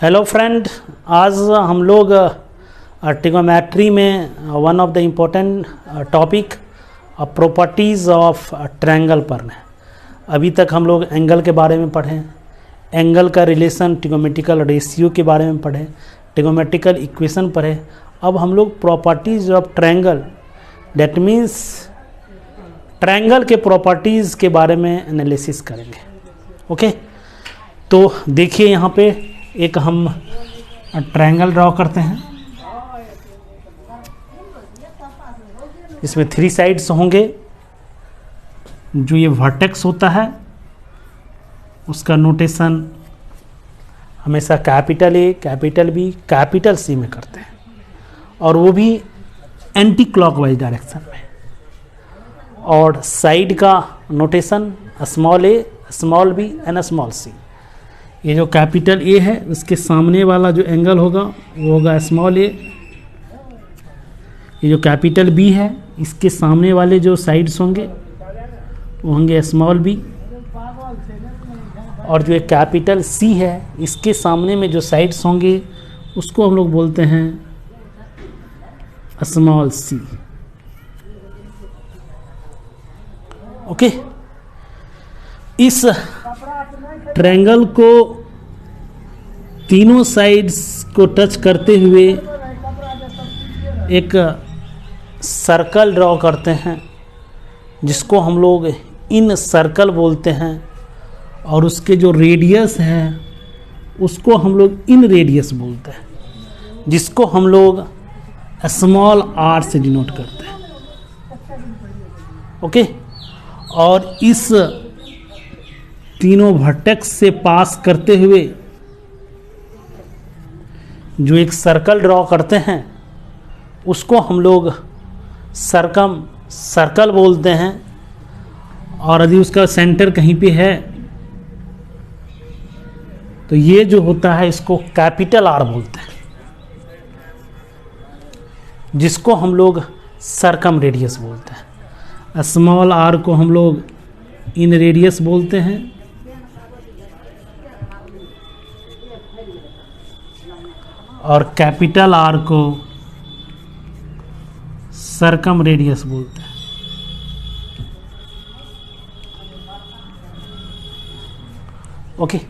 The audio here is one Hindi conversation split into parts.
हेलो फ्रेंड, आज हम लोग ट्रिगोनोमेट्री में one of the important topic properties of triangle पर हैं। अभी तक हम लोग एंगल के बारे में पढ़े, एंगल का रिलेशन, ट्रिगोनोमेट्रिकल रेशियो के बारे में पढ़े, ट्रिगोनोमेट्रिकल इक्वेशन पढ़े। अब हम लोग properties of triangle, that means triangle के प्रॉपर्टीज़ के बारे में एनालिसिस करेंगे। ओके, तो देखिए यहाँ पे एक हम ट्रायंगल ड्रॉ करते हैं। इसमें 3 साइड्स होंगे। जो ये वर्टेक्स होता है उसका नोटेशन हमेशा capital A, capital B, capital C में करते हैं, और वो भी एंटी क्लॉकवाइज डायरेक्शन में। और साइड का notation small A, small B and small C. ये जो कैपिटल ए है उसके सामने वाला जो एंगल होगा वो होगा स्मॉल ए। ये जो कैपिटल बी है इसके सामने वाले जो साइड्स होंगे वो होंगे स्मॉल बी। और जो एक कैपिटल सी है इसके सामने में जो साइड्स होंगे उसको हम लोग बोलते हैं स्मॉल सी। ओके, इस ट्रायंगल को तीनों साइड्स को टच करते हुए एक सर्कल ड्रॉ करते हैं जिसको हम लोग इन सर्कल बोलते हैं, और उसके जो रेडियस है उसको हम लोग इन रेडियस बोलते हैं, जिसको हम लोग स्मॉल आर से डिनोट करते हैं। ओके, और इस तीनों वर्टेक्स से पास करते हुए जो एक सर्कल ड्रॉ करते हैं उसको हम लोग सर्कल बोलते हैं। और यदि उसका सेंटर कहीं पे है तो ये जो होता है इसको कैपिटल आर बोलते हैं, जिसको हम लोग सर्कम रेडियस बोलते हैं। स्मॉल आर को हम लोग इन रेडियस बोलते हैं, और कैपिटल आर को सर्कम रेडियस बोलते हैं। ओके,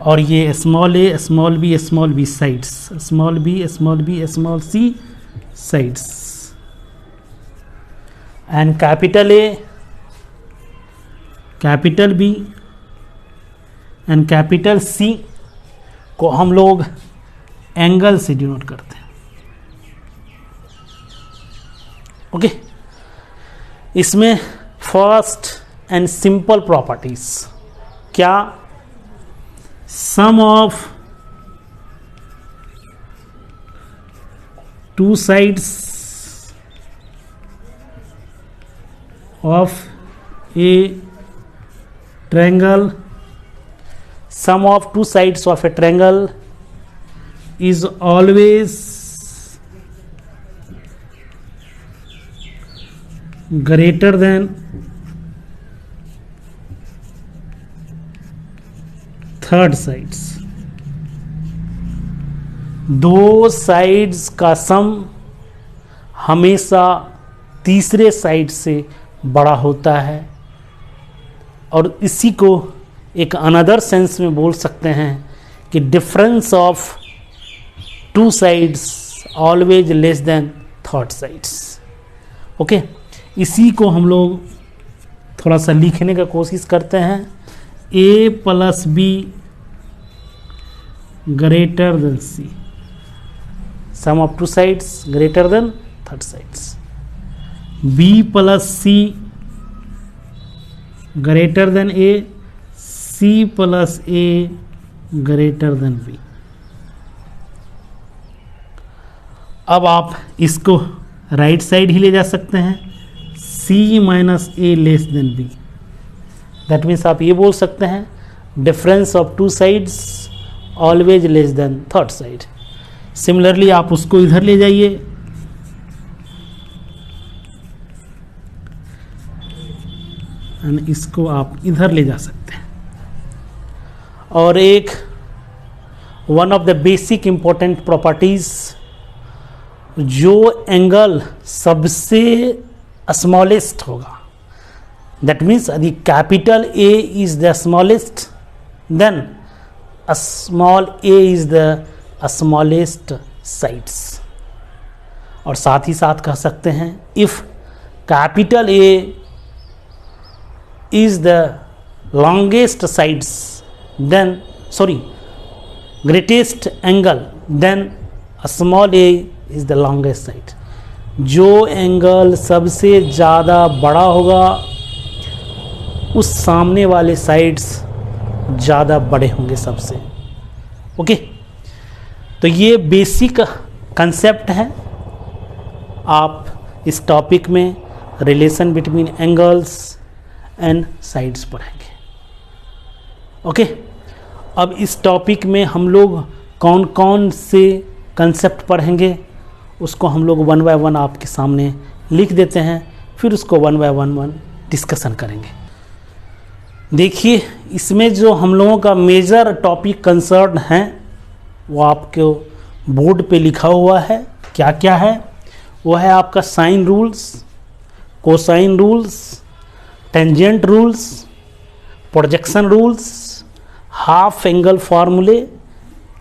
और ये small A, small B, small B sides, small B, small B, small C sides, and capital A, capital B and capital C को हम लोग एंगल से डिनोट करते हैं। ओके, इसमें फर्स्ट एंड सिंपल प्रॉपर्टीज क्या? Sum of two sides of a triangle, sum of two sides of a triangle is always greater than third sides। दो साइड्स का सम हमेशा तीसरे साइड से बड़ा होता है, और इसी को एक अनदर सेंस में बोल सकते हैं कि difference of two sides always less than third sides. Okay, इसी को हम लोग थोड़ा सा लिखने का कोशिश करते हैं। A plus B greater than C, sum of two sides greater than third sides. B plus C greater than A, C plus A greater than B. अब आप इसको राइट साइड ही ले जा सकते हैं, C minus A less than B. That means आप ये बोल सकते हैं difference of two sides always less than third side. Similarly आप उसको इधर ले जाइए, इसको आप इधर ले जा सकते हैं। और एक one of the basic important properties, जो एंगल सबसे स्मॉलेस्ट होगा, दैट मीन्स यदि capital A is the smallest, then small A is the smallest sides. और साथ ही साथ कह सकते हैं if capital A is the longest sides, then greatest angle, then small A is the longest side. जो एंगल सबसे ज़्यादा बड़ा होगा उस सामने वाले साइड्स ज़्यादा बड़े होंगे सबसे। ओके, तो ये बेसिक कंसेप्ट है। आप इस टॉपिक में relation between angles and sides पढ़ेंगे। ओके, अब इस टॉपिक में हम लोग कौन कौन से कंसेप्ट पढ़ेंगे उसको हम लोग वन बाय वन आपके सामने लिख देते हैं, फिर उसको वन बाय वन डिस्कशन करेंगे। देखिए, इसमें जो हम लोगों का मेजर टॉपिक कंसर्न है वो आपके बोर्ड पे लिखा हुआ है। क्या क्या है? वो है आपका sine rules, cosine rules, tangent rules, projection rules, half angle फार्मूले,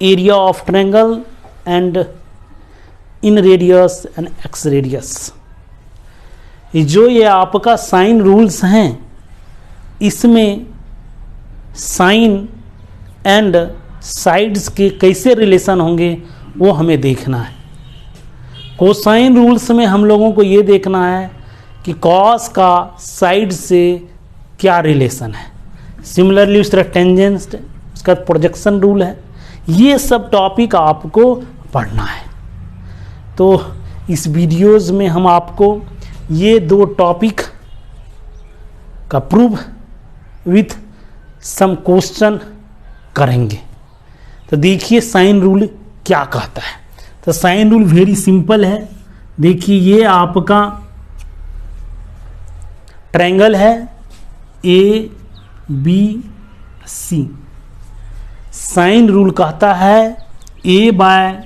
area of triangle and inradius and exradius. जो ये आपका साइन रूल्स हैं, इसमें साइन एंड साइड्स के कैसे रिलेशन होंगे वो हमें देखना है। कोसाइन रूल्स में हम लोगों को ये देखना है कि कॉस का साइड से क्या रिलेशन है। सिमिलरली उस तरह टेंजेंस, उसका प्रोजेक्शन रूल है। ये सब टॉपिक आपको पढ़ना है। तो इस वीडियोज़ में हम आपको ये दो टॉपिक का प्रूव विथ सम क्वेश्चन करेंगे। तो देखिए साइन रूल क्या कहता है। तो साइन रूल वेरी सिंपल है। देखिए, ये आपका ट्रायंगल है A B C. Sine rule कहता है A by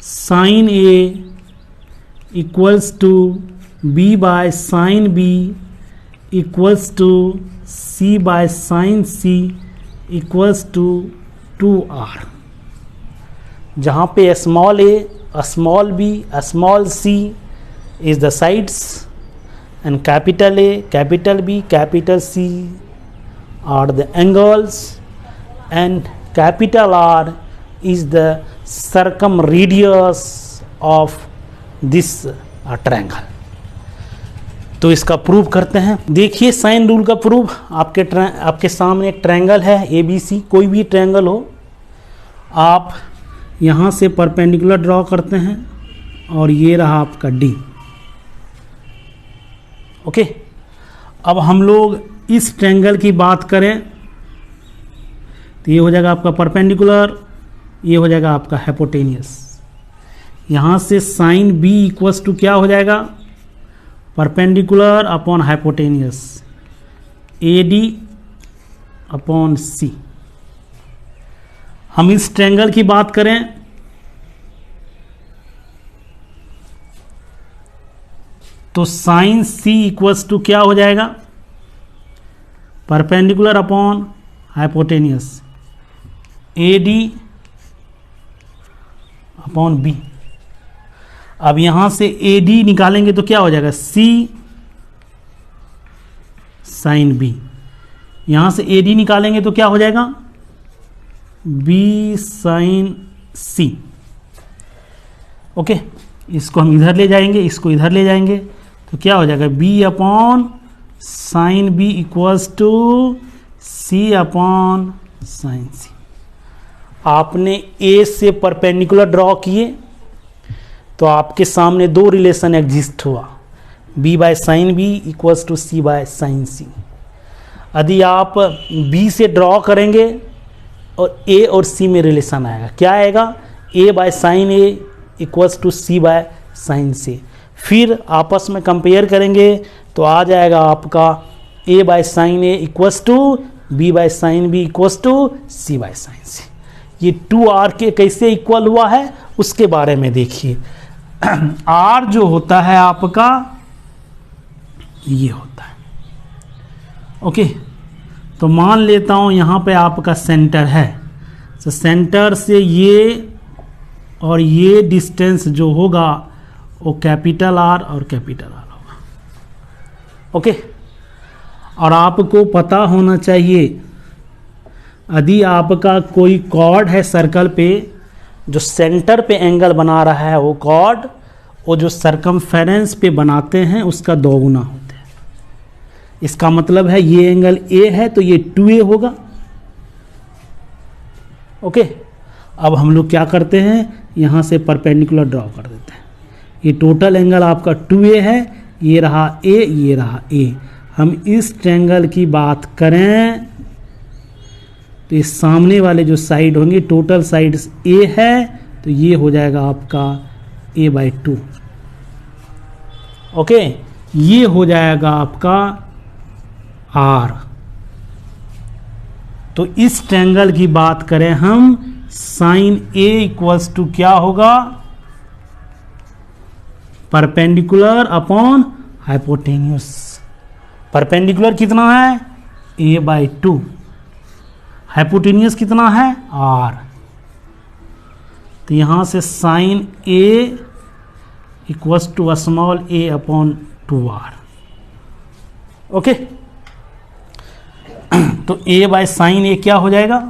sine A equals to B by sine B equals to C by sine C equals to 2r, जहाँ पे small A, small B, small C is the sides and capital A, capital B, capital C are the angles and capital R is the circumradius of this triangle। तो इसका प्रूव करते हैं। देखिए साइन रूल का प्रूफ आपके सामने एक ट्रायंगल है ए बी सी। कोई भी ट्रायंगल हो, आप यहाँ से परपेंडिकुलर ड्रॉ करते हैं और ये रहा आपका डी। ओके, अब हम लोग इस ट्रायंगल की बात करें तो ये हो जाएगा आपका परपेंडिकुलर, ये हो जाएगा आपका हाइपोटेनियस। यहाँ से साइन बी इक्वल्स टू क्या हो जाएगा? Perpendicular upon hypotenuse, A D upon C. हम इस ट्रायंगल की बात करें तो साइन सी इक्वल्स टू क्या हो जाएगा? Perpendicular upon hypotenuse, A D upon B. अब यहां से ए डी निकालेंगे तो क्या हो जाएगा? सी साइन बी। यहां से ए डी निकालेंगे तो क्या हो जाएगा? B sign C. ओके, इसको हम इधर ले जाएंगे, इसको इधर ले जाएंगे तो क्या हो जाएगा? B upon sine B equals to C upon sine C. आपने ए से परपेंडिकुलर ड्रॉ किए तो आपके सामने दो रिलेशन एग्जिस्ट हुआ, B by sine B equals to C by sine C. यदि आप बी से ड्रॉ करेंगे और ए और सी में रिलेशन आएगा, क्या आएगा? A by sine A equals to C by sine C. फिर आपस में कंपेयर करेंगे तो आ जाएगा आपका A by sine A equals to B by sine B equals to C by sine C. ये 2r के कैसे इक्वल हुआ है उसके बारे में देखिए। r जो होता है आपका ये होता है, ओके। तो मान लेता हूं यहां पे आपका सेंटर है, तो सेंटर से ये और ये डिस्टेंस जो होगा वो कैपिटल R और कैपिटल R होगा, ओके। और आपको पता होना चाहिए यदि आपका कोई कॉर्ड है सर्कल पे जो सेंटर पे एंगल बना रहा है, वो कॉर्ड वो जो सरकमफेरेंस पे बनाते हैं उसका 2 गुना होते हैं। इसका मतलब है ये एंगल A है तो ये 2A होगा, ओके। अब हम लोग क्या करते हैं, यहाँ से परपेंडिकुलर ड्रॉ कर देते हैं। ये टोटल एंगल आपका 2A है, ये रहा A, ये रहा A। हम इस ट्रायंगल की बात करें तो ये सामने वाले जो साइड होंगे, टोटल साइड्स A है तो ये हो जाएगा आपका A/2, ओके। ये हो जाएगा आपका R। तो इस ट्रायंगल की बात करें हम, साइन A इक्वल्स टू क्या होगा, परपेंडिकुलर अपॉन हाइपोटेन्यूस। परपेंडिकुलर कितना है A/2, हाइपोटेन्यूस कितना है R। तो यहां से sine A equals to small a upon 2r, okay. तो A बाय साइन A क्या हो जाएगा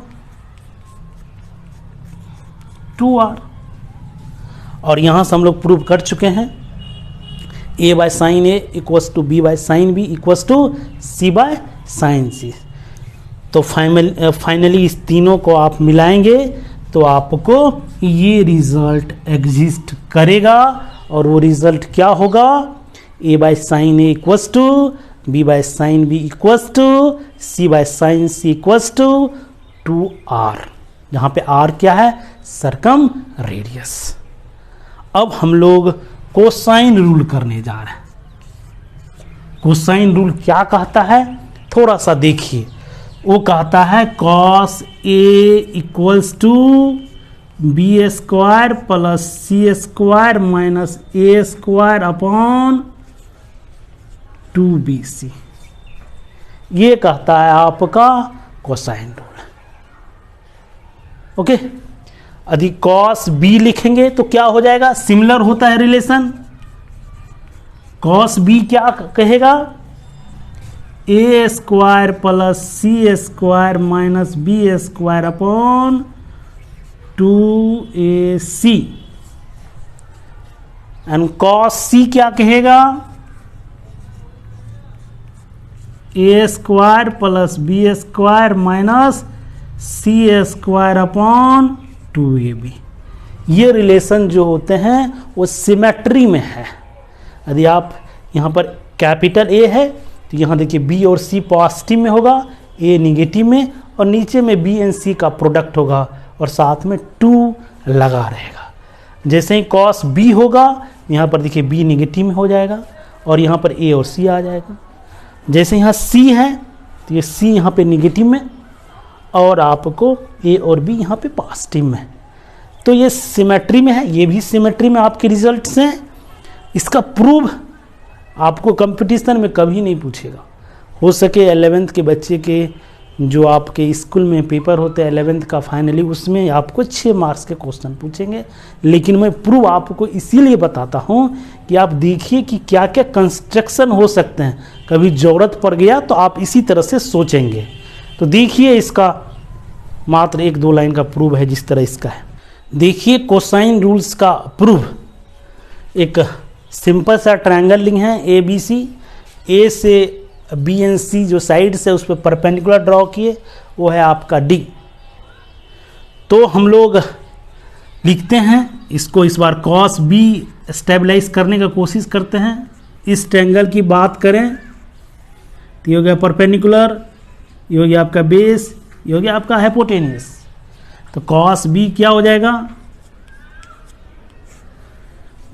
2r। और यहां से हम लोग प्रूव कर चुके हैं A by sine A equals to B by sine B equals to C by sine C। तो फाइनली इस तीनों को आप मिलाएंगे तो आपको ये रिजल्ट एग्जिस्ट करेगा, और वो रिजल्ट क्या होगा, A by sine A equals to B by sine B equals to C by sine C equals to 2r, जहाँ पे r क्या है, सरकम रेडियस। अब हम लोग कोसाइन रूल करने जा रहे हैं। कोसाइन रूल क्या कहता है, थोड़ा सा देखिए। वो कहता है cos A equals to B square plus C square minus A square upon 2BC। ये कहता है आपका कोसाइन रूल, ओके। यदि cos B लिखेंगे तो क्या हो जाएगा, सिमिलर होता है रिलेशन। cos B क्या कहेगा, A square plus C square minus B square upon 2AC। And cos C क्या कहेगा, A square plus B square minus C square upon 2AB। ये रिलेशन जो होते हैं वो सिमेट्री में है। यदि आप यहाँ पर कैपिटल A है तो यहाँ देखिए B और C पॉजिटिव में होगा, A निगेटिव में, और नीचे में B एंड C का प्रोडक्ट होगा और साथ में 2 लगा रहेगा। जैसे ही cos B होगा यहाँ पर देखिए B निगेटिव में हो जाएगा और यहाँ पर A और C आ जाएगा। जैसे यहाँ C है तो ये C यहाँ पे निगेटिव में और आपको A और B यहाँ पे पॉजिटिव में। तो ये सिमेट्री में है, ये भी सिमेट्री में आपके रिजल्ट्स हैं। इसका प्रूव आपको कंपटीशन में कभी नहीं पूछेगा। हो सके 11th के बच्चे के जो आपके स्कूल में पेपर होते हैं 11th का फाइनली, उसमें आपको 6 मार्क्स के क्वेश्चन पूछेंगे। लेकिन मैं प्रूव आपको इसीलिए बताता हूँ कि आप देखिए कि क्या क्या कंस्ट्रक्शन हो सकते हैं, कभी ज़रूरत पड़ गया तो आप इसी तरह से सोचेंगे। तो देखिए इसका मात्र 1-2 लाइन का प्रूव है जिस तरह इसका है। देखिए कोसाइन रूल्स का प्रूव, एक सिंपल सा ट्रायंगल लिंक है ABC। A से B एंड C जो साइड से उस पर परपेंडिकुलर ड्रॉ किए, वो है आपका D। तो हम लोग लिखते हैं इसको, इस बार cos B स्टेबलाइज करने का कोशिश करते हैं। इस ट्रायंगल की बात करें तो ये हो गया परपेंडिकुलर, ये हो गया आपका बेस, ये हो गया आपका हाइपोटेन्यूस। तो cos B क्या हो जाएगा,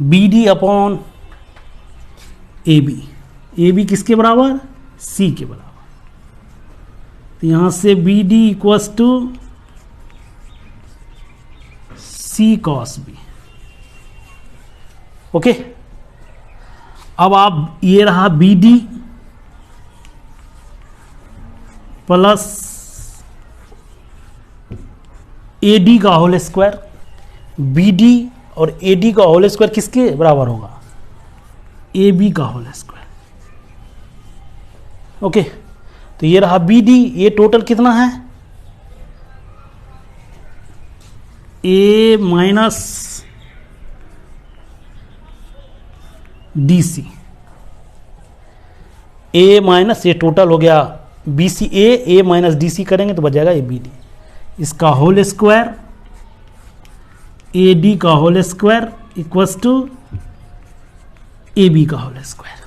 BD अपॉन AB। AB किसके बराबर, C के बराबर। तो यहाँ से BD equals to C cos B. Okay, अब आप ये रहा B D plus A D का होल स्क्वायर। बी डी और ए डी का होल स्क्वायर किसके बराबर होगा? ए बी का होल स्क्वायर। ओके, तो ये रहा बी डी, ये टोटल कितना है? A minus D C, A minus ये टोटल हो गया B C, A minus D C करेंगे तो बच जाएगा ए बी डी। इसका होल स्क्वायर ए डी का whole square equals to A B का होल स्क्वायर।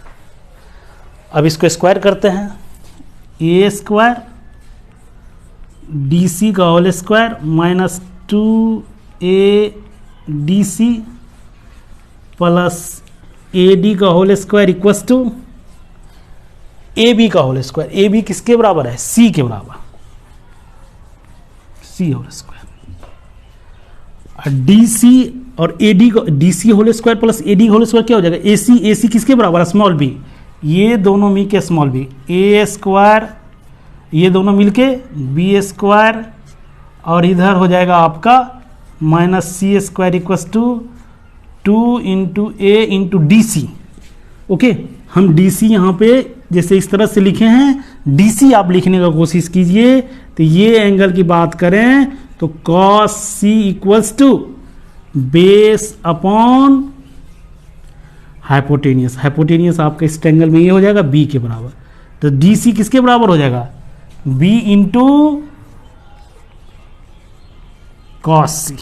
अब इसको स्क्वायर करते हैं, ए स्क्वायर डी सी का whole square minus 2a D C plus A D का whole square equals to A B का होल स्क्वायर। ए बी किसके बराबर है? सी के बराबर, C whole square. D C और ए डी को, D C whole square plus A D whole square क्या हो जाएगा? ए सी, ए सी किसके बराबर है? Small B. ये दोनों मिल के स्मॉल बी, ए स्क्वायर, ये दोनों मिलके बी स्क्वायर, और इधर हो जाएगा आपका minus C square equals to 2 into A into D C. Okay, हम डी सी यहाँ पे जैसे इस तरह से लिखे हैं, डी सी आप लिखने का कोशिश कीजिए। तो ये एंगल की बात करें तो cos C equals to base upon hypotenuse. Hypotenuse आपका इस ट्रायंगल में ये हो जाएगा बी के बराबर। तो डी सी किसके बराबर हो जाएगा? बी इंटू कॉस सी।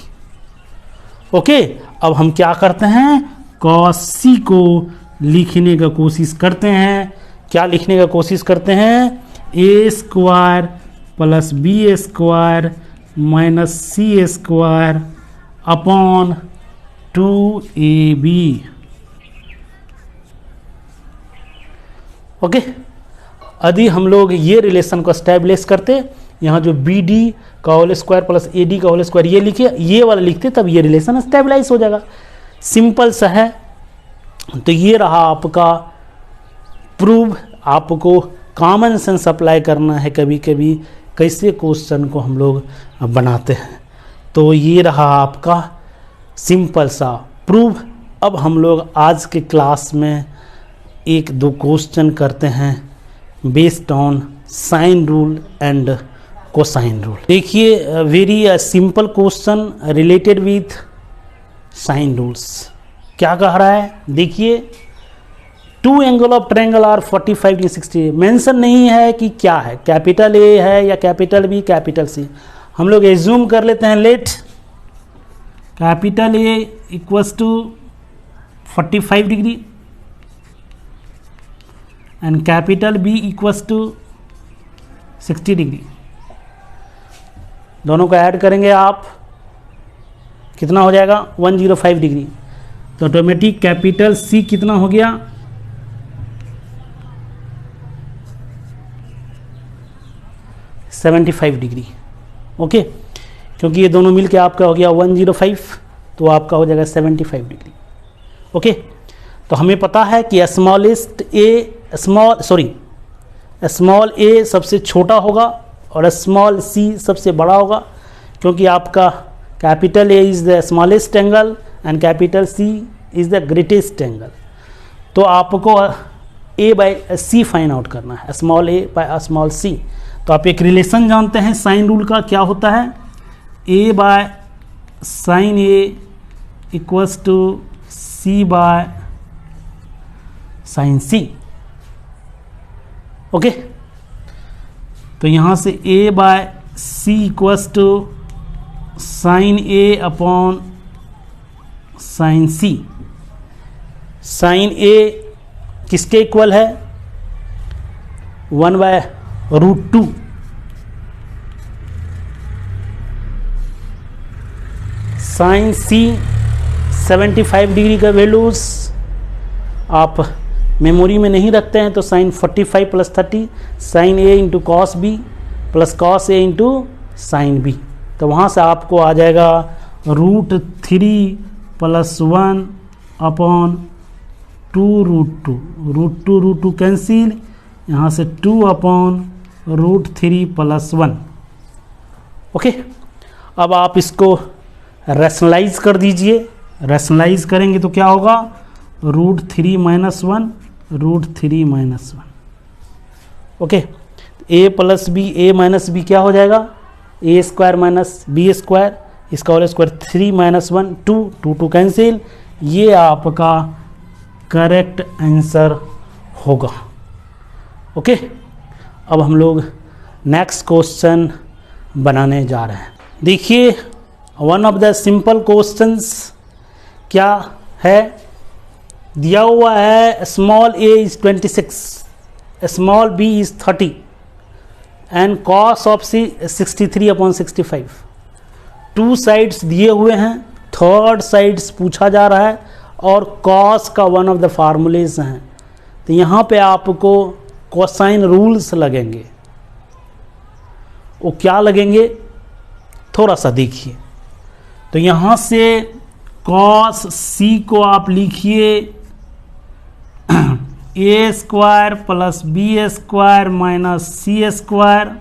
ओके, अब हम क्या करते हैं? कॉस सी को लिखने का कोशिश करते हैं। क्या लिखने का कोशिश करते हैं? A square plus B square minus C square upon 2ab। Okay, यदि हम लोग ये रिलेशन को स्टैब्लिश करते, यहाँ जो बी डी का whole square plus A D का होल स्क्वायर ये लिखे, ये वाला लिखते, तब ये रिलेशन स्टेबलाइज हो जाएगा। सिंपल सा है। तो ये रहा आपका प्रूव। आपको कॉमन सेंस अप्लाई करना है कभी कभी, कैसे क्वेश्चन को हम लोग बनाते हैं। तो ये रहा आपका सिंपल सा प्रूव। अब हम लोग आज के क्लास में एक दो क्वेश्चन करते हैं based on sine rule and cosine rule. देखिए, very simple question related with sine rules. क्या कह रहा है? देखिए, two angle of triangle are 45 degree 60। मेंशन नहीं है कि क्या है, कैपिटल ए है या कैपिटल बी, कैपिटल सी। हम लोग एज्यूम कर लेते हैं, let capital A equals to 45 degree and capital B equals to 60 degree. दोनों को ऐड करेंगे आप, कितना हो जाएगा? 105 डिग्री। तो ऑटोमेटिक कैपिटल सी कितना हो गया? 75 डिग्री। ओके, क्योंकि ये दोनों मिलके आपका हो गया 105, तो आपका हो जाएगा 75 डिग्री। ओके, तो हमें पता है कि स्मॉल ए सबसे छोटा होगा और स्मॉल सी सबसे बड़ा होगा, क्योंकि आपका capital A is the smallest angle and capital C is the greatest angle. तो आपको A by C find out करना है, small A by small C. तो आप एक रिलेशन जानते हैं साइन रूल का, क्या होता है? A by sine A equals to C by sine C. Okay, तो यहाँ से A by C equals to sine A upon sine C. Sine A किसके इक्वल है? 1/√2। साइन सी 75 डिग्री का वैल्यूज आप मेमोरी में नहीं रखते हैं, तो sine 45 plus 30 sine A into cos B plus cos A into sine B. तो वहाँ से आपको आ जाएगा √3 + 1 अपॉन 2√2, √2 कैंसिल, यहाँ से 2 अपॉन √3 + 1। ओके, अब आप इसको रैशनलाइज कर दीजिए। रैशनलाइज करेंगे तो क्या होगा, √3 - 1, √3 - 1। Okay, a + b, a - b क्या हो जाएगा, a² - b², इसका होल स्क्वायर 3 - 1 2 2 कैंसिल, ये आपका करेक्ट आंसर होगा। ओके, अब हम लोग नेक्स्ट क्वेश्चन बनाने जा रहे हैं। देखिए, one of the simple questions क्या है, दिया हुआ है small a is 26, small b is 30 and cos of c 63/65। Two sides दिए हुए हैं, थर्ड साइड्स पूछा जा रहा है और cos का वन ऑफ द फार्मूलेज हैं। तो यहाँ पे आपको कोसाइन रूल्स लगेंगे। वो क्या लगेंगे, थोड़ा सा देखिए। तो यहाँ से cos c को आप लिखिए a² + b² - c²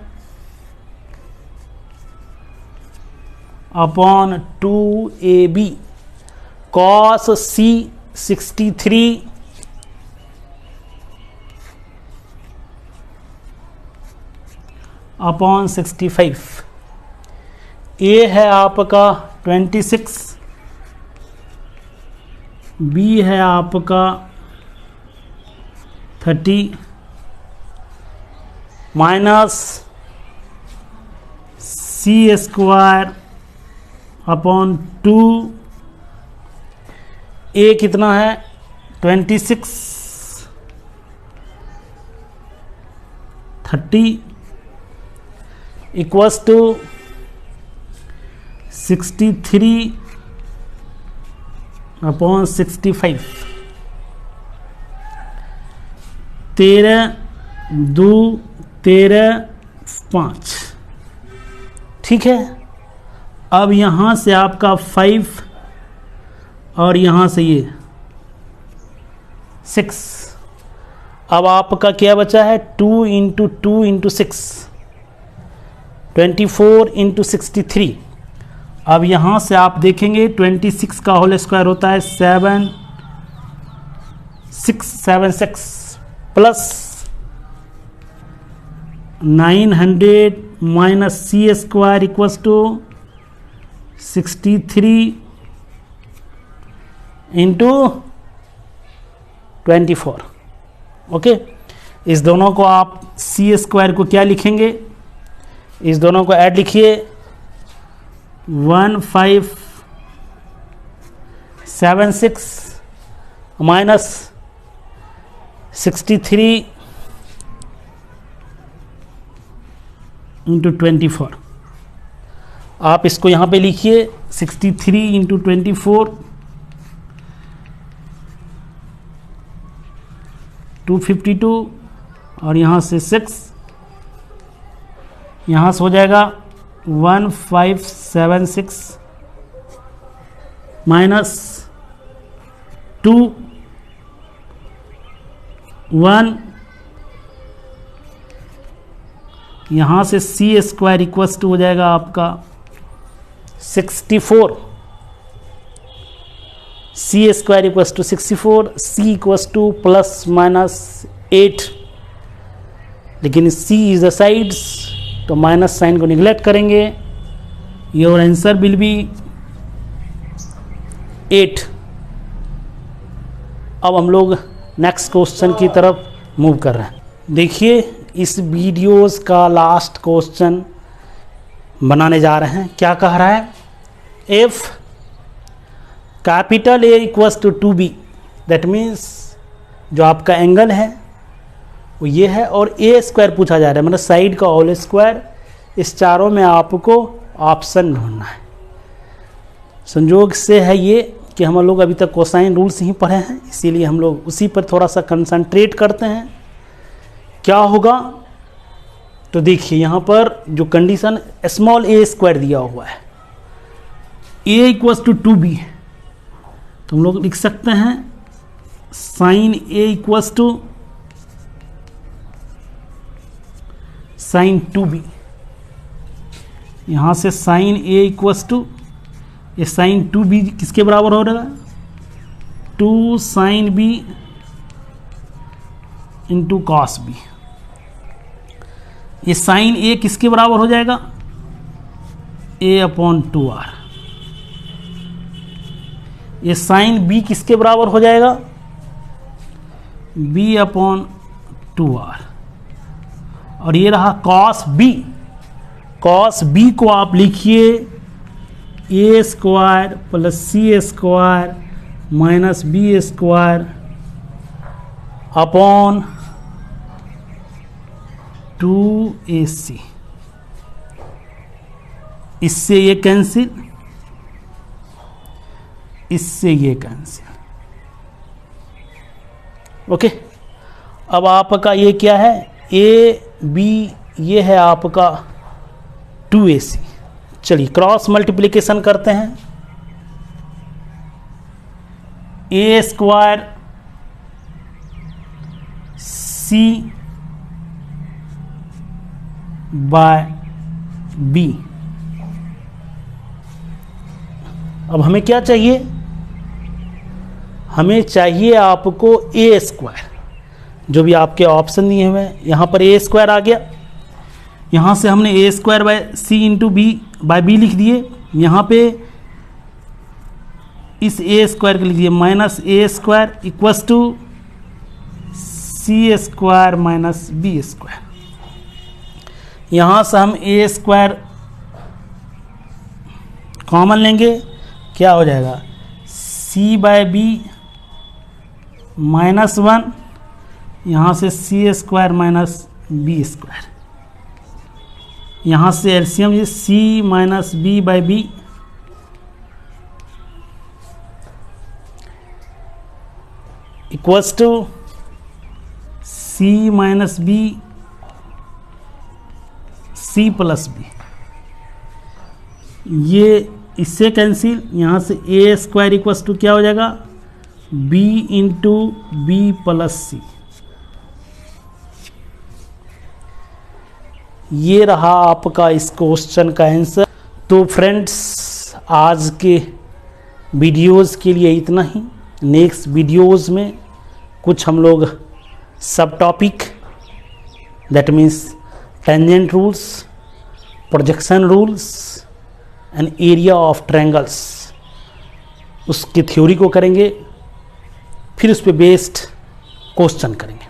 upon 2ab, cos c 63 upon 65, a है आपका 26, b है आपका 30 माइनस c² अपॉन 2, a कितना है 26, 30 इक्वल्स टू 63 अपॉन 65, 13 2 13 5। ठीक है, अब यहाँ से आपका 5 और यहाँ से ये 6, अब आपका क्या बचा है 2 × 2 × 6, 24 × 63। अब यहाँ से आप देखेंगे 26 का होल स्क्वायर होता है 7676 plus 900 minus c² equals to 63 × 24। Okay, इस दोनों को आप c² को क्या लिखेंगे, इस दोनों को ऐड लिखिए 1576 माइनस 63 × 24। आप इसको यहाँ पे लिखिए 63 × 24 252 और यहाँ से 6, यहाँ से हो जाएगा 1576 माइनस 2 1, यहाँ से c² इक्वल्स टू हो जाएगा आपका 64, c² equals to 64, c equals to plus minus 8, लेकिन c इज द साइड्स तो माइनस साइन को निगलेक्ट करेंगे। Your answer will be 8। अब हम लोग नेक्स्ट क्वेश्चन की तरफ मूव कर रहे हैं। देखिए, इस वीडियोस का लास्ट क्वेश्चन बनाने जा रहे हैं। क्या कह रहा है, if capital A equals to 2b, that means जो आपका एंगल है वो ये है और a² पूछा जा रहा है, मतलब साइड का होल स्क्वायर। इस चारों में आपको ऑप्शन ढूंढना है। संयोग से है ये कि हम लोग अभी तक कोसाइन रूल्स ही पढ़े हैं, इसीलिए हम लोग उसी पर थोड़ा सा कंसंट्रेट करते हैं। क्या होगा, तो देखिए यहाँ पर जो कंडीशन स्मॉल a² दिया हुआ है, ए इक्वल्स टू 2b, तो हम लोग लिख सकते हैं sine A equals to sine 2b। यहाँ से साइन ए इक्वल्स टू, ये साइन 2b किसके बराबर हो रहा है, 2 sine b into cos b। ये साइन ए किसके बराबर हो जाएगा, a/2r। ये साइन b किसके बराबर हो जाएगा, b/2r। और ये रहा कॉस b। कॉस b को आप लिखिए a² plus c² minus b² upon 2ac। इससे ये कैंसिल, इससे ये कैंसिल। ओके, अब आपका ये क्या है, ए बी, ये है आपका 2ac। चलिए क्रॉस मल्टीप्लिकेशन करते हैं, a² c बाय b। अब हमें क्या चाहिए, हमें चाहिए आपको a², जो भी आपके ऑप्शन दिए हुए हैं। यहाँ पर a² आ गया, यहाँ से हमने a² by c into b by b लिख दिए। यहाँ पे इस a² के लिखिए minus a² equals to c² minus b²। यहाँ से हम a² कॉमन लेंगे, क्या हो जाएगा, c बाय b -1, यहाँ से c² माइनस b²। यहाँ से एलसीएम ये c minus b by b equals to c minus b c plus b। ये इससे कैंसिल, यहाँ से a² इक्वल्स टू क्या हो जाएगा, b into b plus c। ये रहा आपका इस क्वेश्चन का आंसर। तो फ्रेंड्स आज के वीडियोस के लिए इतना ही। नेक्स्ट वीडियोस में कुछ हम लोग सब topic, that means tangent rules, projection rules and area of triangles, उसकी थ्योरी को करेंगे, फिर उस पर बेस्ड क्वेश्चन करेंगे।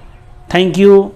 Thank you.